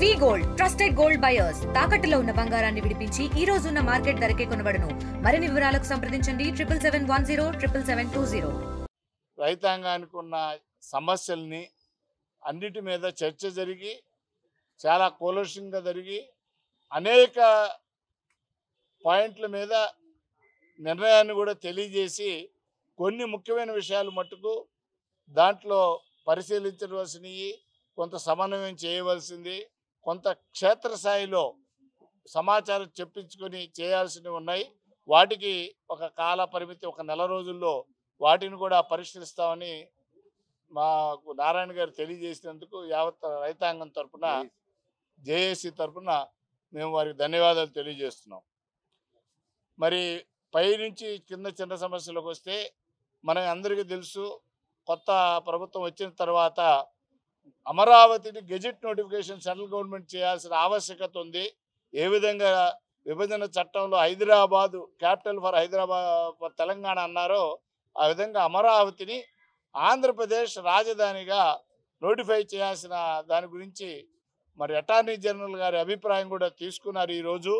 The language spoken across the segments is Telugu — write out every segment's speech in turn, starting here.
వి గోల్డ్ ట్రస్టెడ్ గోల్డ్ బయర్స్ తాకట్టులో ఉన్న బంగారాన్ని విడిపించి ఈ రోజు ఉన్న మార్కెట్ ధరకే కొనబడును. మరిన్ని వివరాలకు సంప్రదించండి 77107720. రైతాంగానికి ఉన్న సమస్యల్ని అన్నిటి మీద చర్చ జరిగి చాలా కూలంకషంగా జరిగి అనేక పాయింట్ల మీద నిర్ణయాన్ని కూడా తెలియజేసి కొన్ని ముఖ్యమైన విషయాలు మట్టుకు దాంట్లో పరిశీలించవలసినవి, కొంత సమన్వయం చేయవలసింది, కొంత క్షేత్రస్థాయిలో సమాచారం చెప్పించుకొని చేయాల్సినవి ఉన్నాయి. వాటికి ఒక కాల పరిమితి, ఒక నెల రోజుల్లో వాటిని కూడా పరిష్కరిస్తామని మాకు నారాయణ గారు తెలియజేసినందుకు యావత్ రైతాంగం తరఫున, జేఏసీ తరఫున మేము వారికి ధన్యవాదాలు తెలియజేస్తున్నాం. మరి పై నుంచి కింద చిన్న సమస్యలకు వస్తే మనం అందరికీ తెలుసు, కొత్త ప్రభుత్వం వచ్చిన తర్వాత అమరావతిని గెజెట్ నోటిఫికేషన్ సెంట్రల్ గవర్నమెంట్ చేయాల్సిన ఆవశ్యకత ఉంది. ఏ విధంగా విభజన చట్టంలో హైదరాబాదు క్యాపిటల్ ఫర్ హైదరాబాద్ తెలంగాణ అన్నారో ఆ విధంగా అమరావతిని ఆంధ్రప్రదేశ్ రాజధానిగా నోటిఫై చేయాల్సిన దాని గురించి మరి అటార్నీ జనరల్ గారి అభిప్రాయం కూడా తీసుకున్నారు. ఈరోజు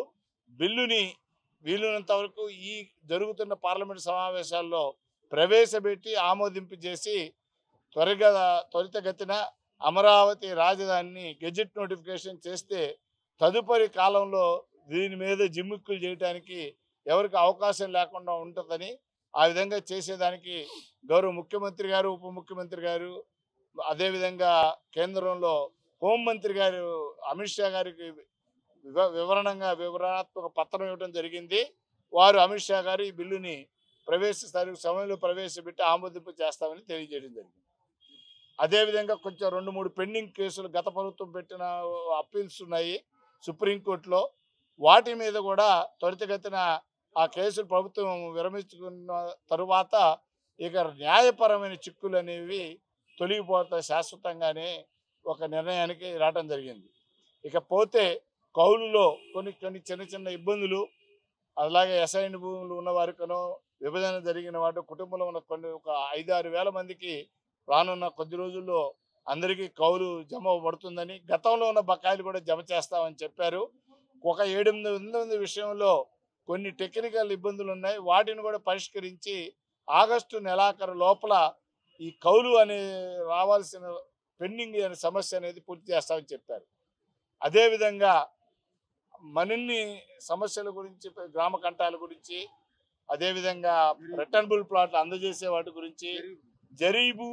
బిల్లుని వీలున్నంత వరకు ఈ జరుగుతున్న పార్లమెంట్ సమావేశాల్లో ప్రవేశపెట్టి ఆమోదింపు చేసి త్వరితగతిన అమరావతి రాజధానిని గెజెట్ నోటిఫికేషన్ చేస్తే తదుపరి కాలంలో దీని మీద జిమ్మిక్కులు చేయడానికి ఎవరికి అవకాశం లేకుండా ఉంటుందని, ఆ విధంగా చేసేదానికి గౌరవ ముఖ్యమంత్రి గారు, ఉప ముఖ్యమంత్రి గారు, అదేవిధంగా కేంద్రంలో హోంమంత్రి గారు అమిత్ షా గారికి వివరణాత్మక పత్రం ఇవ్వడం జరిగింది. వారు అమిత్ షా గారు ఈ బిల్లుని సమయంలో ప్రవేశపెట్టి ఆమోదింపు చేస్తామని తెలియజేయడం జరిగింది. అదేవిధంగా కొంచెం 2-3 పెండింగ్ కేసులు గత ప్రభుత్వం పెట్టిన అప్పీల్స్ ఉన్నాయి సుప్రీంకోర్టులో. వాటి మీద కూడా త్వరితగతిన ఆ కేసులు ప్రభుత్వం విరమించుకున్న తరువాత ఇక న్యాయపరమైన చిక్కులు అనేవి తొలగిపోతాయి శాశ్వతంగానే ఒక నిర్ణయానికి రావడం జరిగింది. ఇకపోతే కౌలులో కొన్ని చిన్న చిన్న ఇబ్బందులు, అలాగే అసైన్ భూములు ఉన్న వారికనో విభజన జరిగిన వాటి కుటుంబంలో ఉన్న ఒక 5-6 వేల మందికి రానున్న కొద్ది రోజుల్లో అందరికీ కౌలు జమ పడుతుందని, గతంలో ఉన్న బకాయిలు కూడా జమ చేస్తామని చెప్పారు. ఒక 7-8 విషయంలో కొన్ని టెక్నికల్ ఇబ్బందులు ఉన్నాయి. వాటిని కూడా పరిష్కరించి ఆగస్టు నెలాఖరు లోపల ఈ కౌలు అనే రావాల్సిన పెండింగ్ అనే సమస్య అనేది పూర్తి చేస్తామని చెప్పారు. అదేవిధంగా మరిన్ని సమస్యల గురించి, గ్రామ కంటాల గురించి, అదేవిధంగా రిటర్నబుల్ ప్లాట్లు అందజేసే వాటి గురించి, జరీబు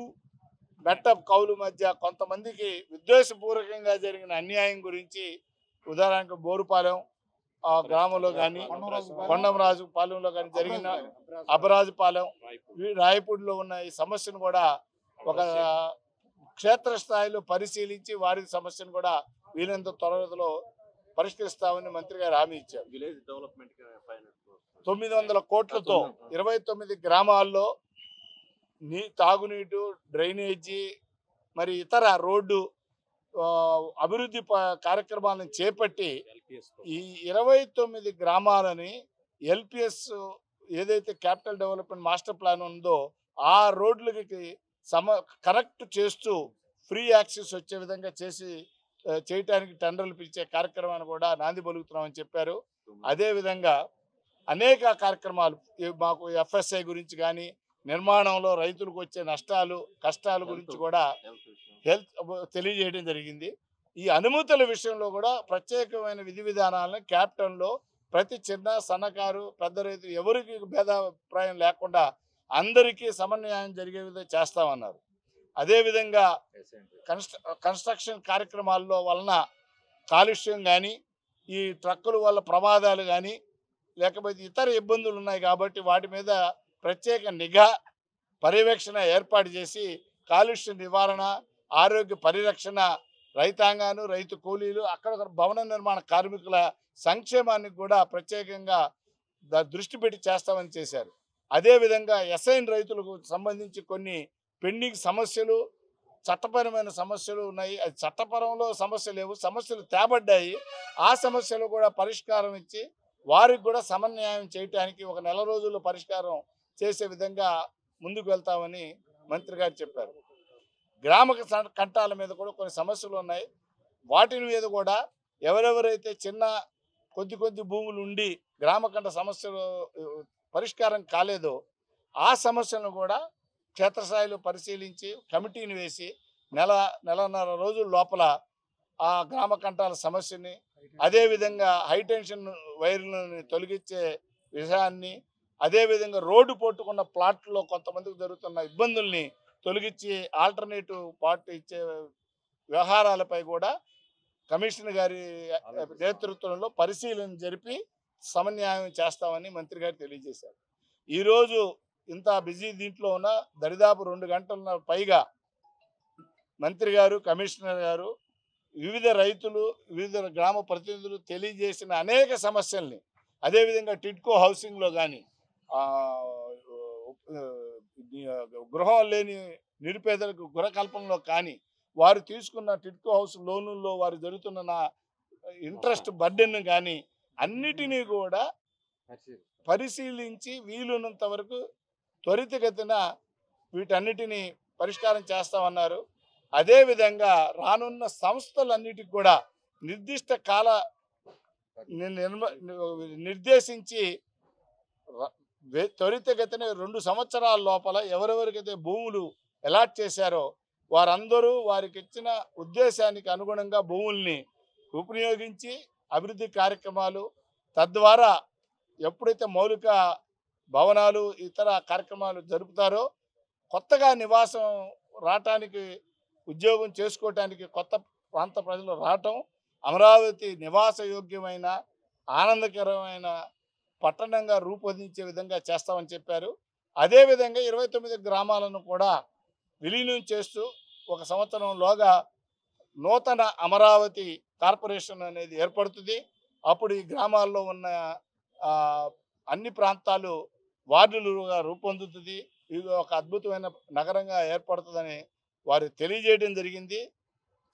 మెట్ట కౌలు మధ్య కొంతమందికి విద్వేషపూర్వకంగా జరిగిన అన్యాయం గురించి, ఉదాహరణకు బోరుపాలెం గ్రామంలో కానీ, కొండమరాజుపాలెంలో కానీ జరిగిన అబరాజుపాలెం, రాయపూడిలో ఉన్న ఈ సమస్యను కూడా ఒక క్షేత్రస్థాయిలో పరిశీలించి వారి సమస్యను కూడా వీలంత త్వరలో పరిష్కరిస్తామని మంత్రి గారు హామీ ఇచ్చారు. 900 కోట్లతో 29 గ్రామాల్లో తాగునీటు, డ్రైనేజీ, మరి ఇతర రోడ్డు అభివృద్ధి కార్యక్రమాలను చేపట్టి ఈ 29 గ్రామాలని ఎల్పిఎస్ ఏదైతే క్యాపిటల్ డెవలప్మెంట్ మాస్టర్ ప్లాన్ ఉందో ఆ రోడ్లకి కరెక్ట్ చేస్తూ ఫ్రీ యాక్సెస్ వచ్చే విధంగా చేయటానికి టెండర్లు పిలిచే కార్యక్రమాన్ని కూడా నాంది పలుకుతున్నామని చెప్పారు. అదేవిధంగా అనేక కార్యక్రమాలు మాకు ఎఫ్ఎస్ఐ గురించి కానీ, నిర్మాణంలో రైతులకు వచ్చే కష్టాల గురించి కూడా తెలియజేయడం జరిగింది. ఈ అనుమతుల విషయంలో కూడా ప్రత్యేకమైన విధి విధానాలను క్యాప్టన్లో ప్రతి చిన్న, సన్నకారు, పెద్ద రైతు ఎవరికి భేదాభిప్రాయం లేకుండా అందరికీ సమన్వయం జరిగే విధంగా చేస్తామన్నారు. అదేవిధంగా కన్స్ట్రక్షన్ కార్యక్రమాల్లో వలన కాలుష్యం కానీ, ఈ ట్రక్కుల వల్ల ప్రమాదాలు కానీ, లేకపోతే ఇతర ఇబ్బందులు ఉన్నాయి కాబట్టి వాటి మీద ప్రత్యేక నిఘా పర్యవేక్షణ ఏర్పాటు చేసి కాలుష్య నివారణ, ఆరోగ్య పరిరక్షణ, రైతాంగాను, రైతు కూలీలు, అక్కడ భవన నిర్మాణ కార్మికుల సంక్షేమానికి కూడా ప్రత్యేకంగా దృష్టి పెట్టి చేస్తామని చేశారు. అదేవిధంగా ఎస్ఐన్ రైతులకు సంబంధించి కొన్ని పెండింగ్ సమస్యలు, చట్టపరమైన సమస్యలు ఉన్నాయి. అది చట్టపరంలో సమస్యలు లేవు, సమస్యలు తేబడ్డాయి. ఆ సమస్యలు కూడా పరిష్కారం ఇచ్చి వారికి కూడా సమన్వయం చేయడానికి ఒక నెల రోజుల్లో పరిష్కారం చేసే విధంగా ముందుకు వెళ్తామని మంత్రి గారు చెప్పారు. గ్రామ కంటాల మీద కూడా కొన్ని సమస్యలు ఉన్నాయి. వాటి మీద కూడా ఎవరెవరైతే చిన్న కొద్ది భూములు ఉండి గ్రామకంఠ సమస్యలు పరిష్కారం కాలేదో ఆ సమస్యలను కూడా క్షేత్రస్థాయిలో పరిశీలించి కమిటీని వేసి నెలన్నర రోజుల లోపల ఆ గ్రామ కంఠాల సమస్యని, అదేవిధంగా హైటెన్షన్ వైర్లను తొలగించే విషయాన్ని, అదేవిధంగా రోడ్డు పట్టుకున్న ప్లాట్లో కొంతమందికి జరుగుతున్న ఇబ్బందుల్ని తొలగించి ఆల్టర్నేటివ్ పార్ట్ ఇచ్చే వ్యవహారాలపై కూడా కమిషనర్ గారి నేతృత్వంలో పరిశీలన జరిపి సమన్వయం చేస్తామని మంత్రి గారు తెలియజేశారు. ఈరోజు ఇంత బిజీ దీంట్లో ఉన్న దరిదాపు 2 గంటల పైగా మంత్రి గారు, కమిషనర్ గారు, వివిధ రైతులు, వివిధ గ్రామ ప్రతినిధులు తెలియజేసిన అనేక సమస్యల్ని, అదేవిధంగా టిడ్కో హౌసింగ్లో కానీ గృహం లేని నిరుపేదలకు గృహకల్పనలో కానీ వారు తీసుకున్న టిడ్కో హౌస్ లోనుల్లో వారు జరుగుతున్న ఇంట్రెస్ట్ బర్డెన్ కానీ అన్నిటినీ కూడా పరిశీలించి వీలున్నంత వరకు త్వరితగతిన వీటన్నిటినీ పరిష్కారం చేస్తామన్నారు. అదేవిధంగా రానున్న సంస్థలన్నిటికి కూడా నిర్దిష్ట కాల నిర్దేశించి త్వరితగతిన 2 సంవత్సరాల లోపల ఎవరెవరికైతే భూములు అలాట్ చేశారో వారందరూ వారికి ఇచ్చిన ఉద్దేశానికి అనుగుణంగా భూముల్ని ఉపయోగించి అభివృద్ధి కార్యక్రమాలు, తద్వారా ఎప్పుడైతే మౌలిక భవనాలు ఇతర కార్యక్రమాలు జరుపుతారో కొత్తగా నివాసం రావటానికి, ఉద్యోగం చేసుకోవటానికి కొత్త ప్రాంత ప్రజలు రావటం, అమరావతి నివాసయోగ్యమైన ఆనందకరమైన పట్టణంగా రూపొందించే విధంగా చేస్తామని చెప్పారు. అదేవిధంగా 29 గ్రామాలను కూడా విలీనం చేస్తూ 1 సంవత్సరంలోగా నూతన అమరావతి కార్పొరేషన్ అనేది ఏర్పడుతుంది. అప్పుడు ఈ గ్రామాల్లో ఉన్న అన్ని ప్రాంతాలు వార్డులుగా రూపొందుతుంది. ఇది ఒక అద్భుతమైన నగరంగా ఏర్పడుతుందని వారు తెలియజేయడం జరిగింది.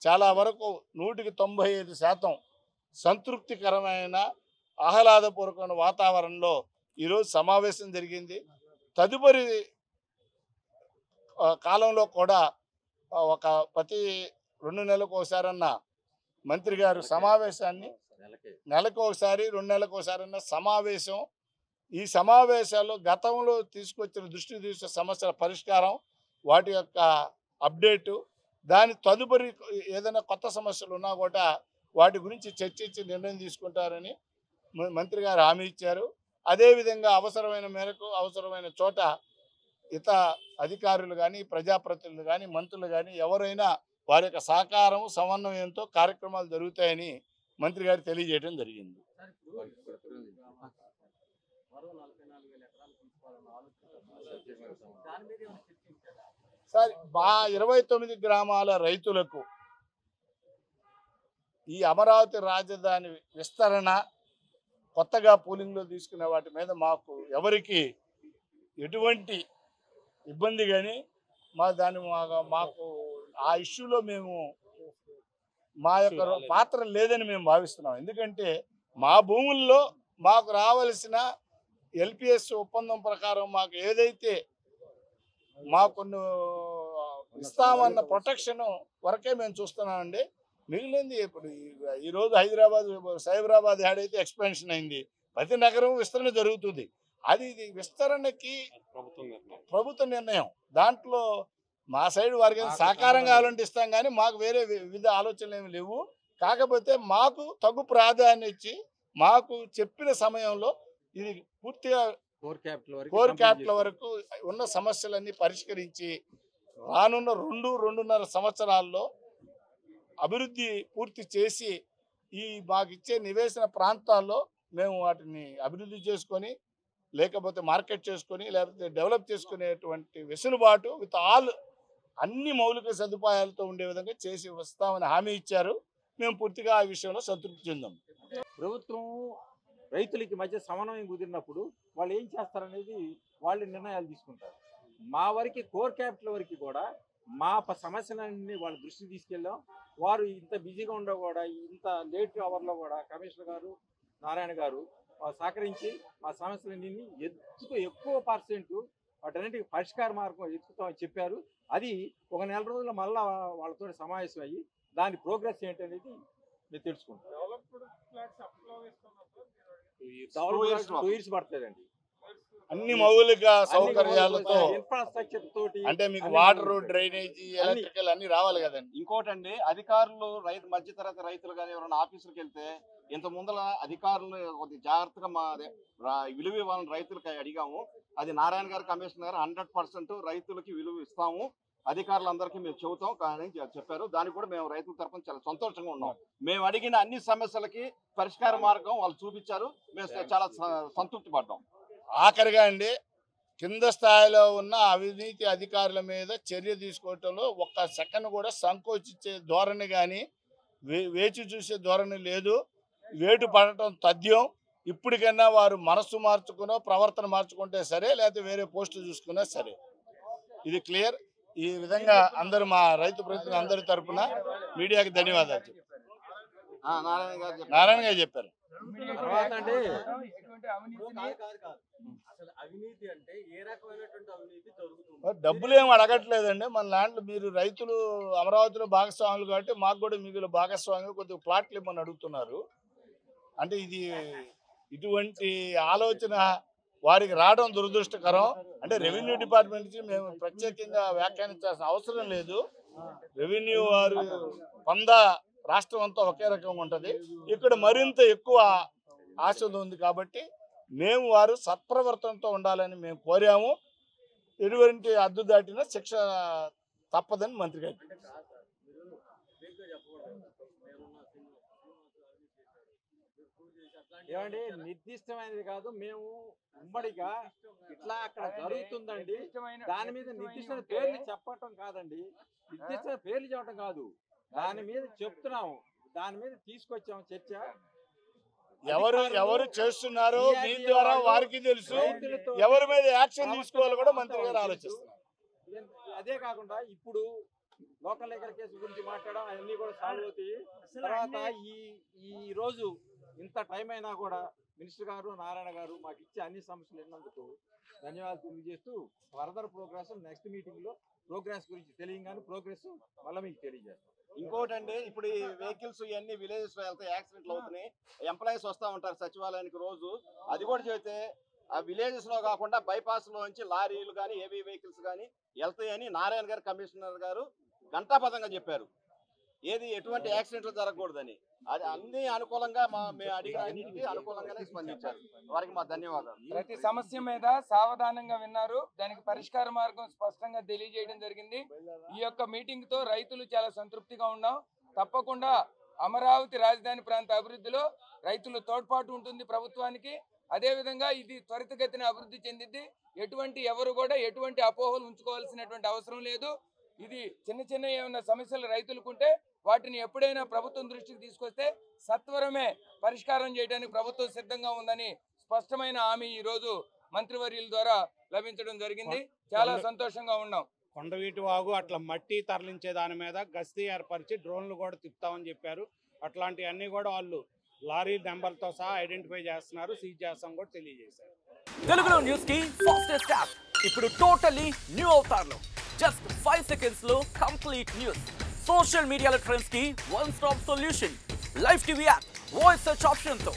చాలా వరకు 195% సంతృప్తికరమైన ఆహ్లాదపూర్వకమైన వాతావరణంలో ఈరోజు సమావేశం జరిగింది. తదుపరి కాలంలో కూడా ఒక ప్రతి 2 నెలలకు ఒకసారన్న మంత్రి గారు సమావేశాన్ని, నెలకు ఒకసారి 2 నెలలకు ఒకసారన్న సమావేశం, ఈ సమావేశాల్లో గతంలో దృష్టికి తీసుకొచ్చిన సమస్యల పరిష్కారం, వాటి యొక్క అప్డేటు, దాని తదుపరి ఏదైనా కొత్త సమస్యలు ఉన్నా కూడా వాటి గురించి చర్చించి నిర్ణయం తీసుకుంటారని మంత్రి గారు హామీ ఇచ్చారు. అదేవిధంగా అవసరమైన మేరకు అవసరమైన చోట ఇతర అధికారులు కానీ, ప్రజాప్రతినిధులు కానీ, మంత్రులు కానీ ఎవరైనా వారి యొక్క సహకారం, సమన్వయంతో కార్యక్రమాలు జరుగుతాయని మంత్రి గారు తెలియజేయడం జరిగింది. సార్, మా 29 గ్రామాల రైతులకు ఈ అమరావతి రాజధాని విస్తరణ, కొత్తగా పూలింగ్లో తీసుకునే వాటి మీద మాకు ఎవరికి ఎటువంటి ఇబ్బంది కానీ మాకు ఆ ఇష్యూలో మేము మా యొక్క పాత్ర లేదని మేము భావిస్తున్నాం. ఎందుకంటే మా భూముల్లో మాకు రావాల్సిన ఎల్పిఎస్ ఒప్పందం ప్రకారం మాకు ఏదైతే మాకు ఇస్తామన్న ప్రొటెక్షన్ వరకే మేము చూస్తున్నామండి. మిగిలింది ఇప్పుడు ఈరోజు సైబరాబాద్ అయితే ఎక్స్పెన్షన్ అయింది, ప్రతి నగరం విస్తరణ జరుగుతుంది. ఇది విస్తరణకి ప్రభుత్వ నిర్ణయం. దాంట్లో మా సైడ్ వారికి సహకారం కావాలంటే ఇస్తాం, కానీ మాకు వేరే వివిధ ఆలోచనలు ఏమి లేవు. కాకపోతే మాకు తగు ప్రాధాన్యత ఇచ్చి మాకు చెప్పిన సమయంలో ఇది పూర్తిగా కోర్ క్యాపిటల్ వరకు ఉన్న సమస్యలన్నీ పరిష్కరించి రానున్న 2-2.5 సంవత్సరాల్లో అభివృద్ధి పూర్తి చేసి మాకు ఇచ్చే నివేశన ప్రాంతాల్లో మేము వాటిని అభివృద్ధి చేసుకొని, లేకపోతే మార్కెట్ చేసుకొని, లేకపోతే డెవలప్ చేసుకునేటువంటి వెసులుబాటు విత్ అన్ని మౌలిక సదుపాయాలతో ఉండే విధంగా చేసి వస్తామని హామీ ఇచ్చారు. మేము పూర్తిగా ఆ విషయంలో సంతృప్తి చెందాం. ప్రభుత్వం రైతులకి మధ్య సమన్వయం కుదిరినప్పుడు వాళ్ళు ఏం చేస్తారనేది వాళ్ళు నిర్ణయాలు తీసుకుంటారు. మా వరకు కోర్ క్యాపిటల్ వరకు కూడా మా సమస్యలన్నీ వాళ్ళ దృష్టికి తీసుకెళ్ళాం. వారు ఇంత బిజీగా ఉండవు కూడా, ఇంత లేట్ అవర్లో కూడా కమిషనర్ గారు, నారాయణ గారు సహకరించి మా సమస్యలన్నీ ఎక్కువ పర్సెంట్ వాటన్నిటికీ పరిష్కార మార్గం ఎత్తుకుతామని చెప్పారు. అది 1 నెల రోజుల్లో మళ్ళీ వాళ్ళతో సమావేశం అయ్యి దాని ప్రోగ్రెస్ ఏంటనేది మీరు తెలుసుకుంటాం. 2 years పడుతుందండి. అన్ని మౌలిక సౌకర్యాలతో ఇన్ఫ్రాస్ట్రక్చర్ తోటి, అంటే మీకు వాటర్, డ్రైనేజీ, ఎలక్ట్రికల్ అన్ని రావాలి కదండి. ఇంకోటండి, అధికారులు మధ్యతరగతి రైతులు కానీ ఎవరైనా ఆఫీసులకు వెళ్తే ఇంత ముందల అధికారులు కొద్దిగా జాగ్రత్తగా విలువ ఇవ్వాలని రైతులకి అడిగాము. అది నారాయణ గారు, కమిషనర్ గారు 100% రైతులకి విలువ ఇస్తాము, అధికారులందరికీ మేము చెబుతాం కానీ చెప్పారు. దానికి కూడా మేము రైతుల తరఫున చాలా సంతోషంగా ఉన్నాం. మేము అడిగిన అన్ని సమస్యలకి పరిష్కార మార్గం వాళ్ళు చూపించారు. మేము చాలా సంతృప్తి పడ్డాం. ఆఖరిగా అండి, కింద స్థాయిలో ఉన్న అవినీతి అధికారుల మీద చర్య తీసుకోవటంలో ఒక్క సెకండ్ కూడా సంకోచించే ధోరణి కానీ వేచి చూసే ధోరణి లేదు. వేటు పడటం తథ్యం. ఇప్పటికైనా వారు మనస్సు మార్చుకునో ప్రవర్తన మార్చుకుంటే సరే, లేకపోతే వేరే పోస్టులు చూసుకున్నా సరే. ఇది క్లియర్. ఈ విధంగా అందరూ మా రైతు ప్రతినిధులు అందరి తరఫున మీడియాకి ధన్యవాదాలు నారాయణ గారు చెప్పారు. తర్వాత అంటే డబ్బులు ఏమి అడగట్లేదండి. మన ల్యాండ్లు మీరు రైతులు అమరావతిలో భాగస్వాములు కాబట్టి మాకు కూడా మిగులు భాగస్వామ్యం కొద్దిగా ప్లాట్లు ఇవ్వమని అడుగుతున్నారు. అంటే ఇది ఇటువంటి ఆలోచన వారికి రావడం దురదృష్టకరం. అంటే రెవెన్యూ డిపార్ట్మెంట్ నుంచి మేము ప్రత్యేకంగా వ్యాఖ్యానించాల్సిన అవసరం లేదు. రెవెన్యూ వారు రాష్ట్రం అంతా ఒకే రకంగా ఉంటుంది. ఇక్కడ మరింత ఎక్కువ ఆశ ఉంది కాబట్టి మేము వారు సత్ప్రవర్తనతో ఉండాలని మేము కోరాము. ఎటువంటి అద్దు దాటిన శిక్ష తప్పదని మంత్రి గారు. ఏమండి, నిర్దిష్టమైనది కాదు, మేము ఉమ్మడిగా ఇట్లా అక్కడ జరుగుతుందండి, దాని మీద నిర్దిష్ట పేర్లు చెప్పటం కాదండి, నిర్దిష్ట పేర్లు చెప్పడం కాదు, దాని మీద చెప్తున్నాము, దాని మీద తీసుకొచ్చాము చర్చ. ఎవరు చేస్తున్నారో మీ ద్వారా వారికి తెలుసు. ఎవరి మీద యాక్షన్ తీసుకోవాలో కూడా మంత్రి గారు ఆలోచిస్తారు. అదే కాకుండా ఇప్పుడు లోకల్ లీగల్ కేసు గురించి మాట్లాడడం అవన్నీ కూడా సాల్వ్ అవుతాయి. తర్వాత ఈ రోజు ఇంత టైం అయినా కూడా మినిస్టర్ గారు, నారాయణ గారు మాకు ఇచ్చే అన్ని సమస్యలు విన్నందుకు ధన్యవాదాలు తెలియజేస్తూ, ఫర్దర్ ప్రోగ్రెస్ నెక్స్ట్ మీటింగ్ లో ప్రోగ్రెస్ గురించి తెలియగానే ప్రోగ్రెస్ మళ్ళీ మీకు తెలియజేస్తాం. ఇంకోటండి, ఇప్పుడు ఈ వెహికల్స్ ఇవన్నీ విలేజెస్ లో వెళ్తే యాక్సిడెంట్లు అవుతున్నాయి. ఎంప్లాయీస్ వస్తూ ఉంటారు సచివాలయానికి రోజు. అది కూడా చెబితే ఆ విలేజెస్ లో కాకుండా బైపాస్ లో నుంచి లారీలు కానీ హెవీ వెహికల్స్ కానీ వెళ్తాయని నారాయణ గారు, కమిషనర్ గారు ఘంటాపథంగా చెప్పారు. ఎటువంటి యాక్సిడెంట్లు జరగకూడదని. అది అన్ని అనుకూలంగా మేము అడిగిన అన్నిటికీ అనుకూలంగానే స్పందించారు. వారికి మా ధన్యవాదాలు. ప్రతి సమస్య మీద సావధానంగా విన్నారు. దానికి పరిష్కార మార్గం స్పష్టంగా తెలియజేయడం జరిగింది. ఈ యొక్క మీటింగ్ తో రైతులు చాలా సంతృప్తిగా ఉన్నాం. తప్పకుండా అమరావతి రాజధాని ప్రాంత అభివృద్ధిలో రైతుల తోడ్పాటు ఉంటుంది ప్రభుత్వానికి. అదేవిధంగా ఇది త్వరితగతిన అభివృద్ధి చెందింది. ఎవరు కూడా ఎటువంటి అపోహలు ఉంచుకోవాల్సినటువంటి అవసరం లేదు. ఇది చిన్న ఏమైనా సమస్యలు రైతులకుంటే వాటిని ఎప్పుడైనా ప్రభుత్వం దృష్టికి తీసుకొస్తే సత్వరమే పరిష్కారం చేయడానికి ప్రభుత్వం సిద్ధంగా ఉందని స్పష్టమైన హామీ ఈ రోజు మంత్రివర్యుల ద్వారా లభించడం జరిగింది. చాలా సంతోషంగా ఉన్నాం. కొండవీటి వాగు అట్లా మట్టి తరలించే దాని మీద గస్తీ ఏర్పరిచి డ్రోన్లు కూడా తిప్పుతామని చెప్పారు. అట్లాంటివన్నీ కూడా వాళ్ళు లారీ నెంబర్తో సహా ఐడెంటిఫై చేస్తున్నారు. సీజ్ చేస్తాం కూడా తెలియజేశారు. తెలుగులో న్యూస్ కి ఫాస్టెస్ట్ యాప్ ఇప్పుడు టోటలీ న్యూ అవతార్లో జస్ట్ 5 seconds లో కంప్లీట్ న్యూస్. సోషల్ మీడియాలో ట్రెండ్స్ కి one stop solution. Live TV app voice search option తో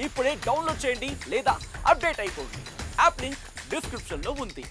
ఇప్పుడే డౌన్లోడ్ చేయండి లేదా అప్డేట్ అయిపోండి. యాప్ లింక్ డిస్క్రిప్షన్ లో ఉంది.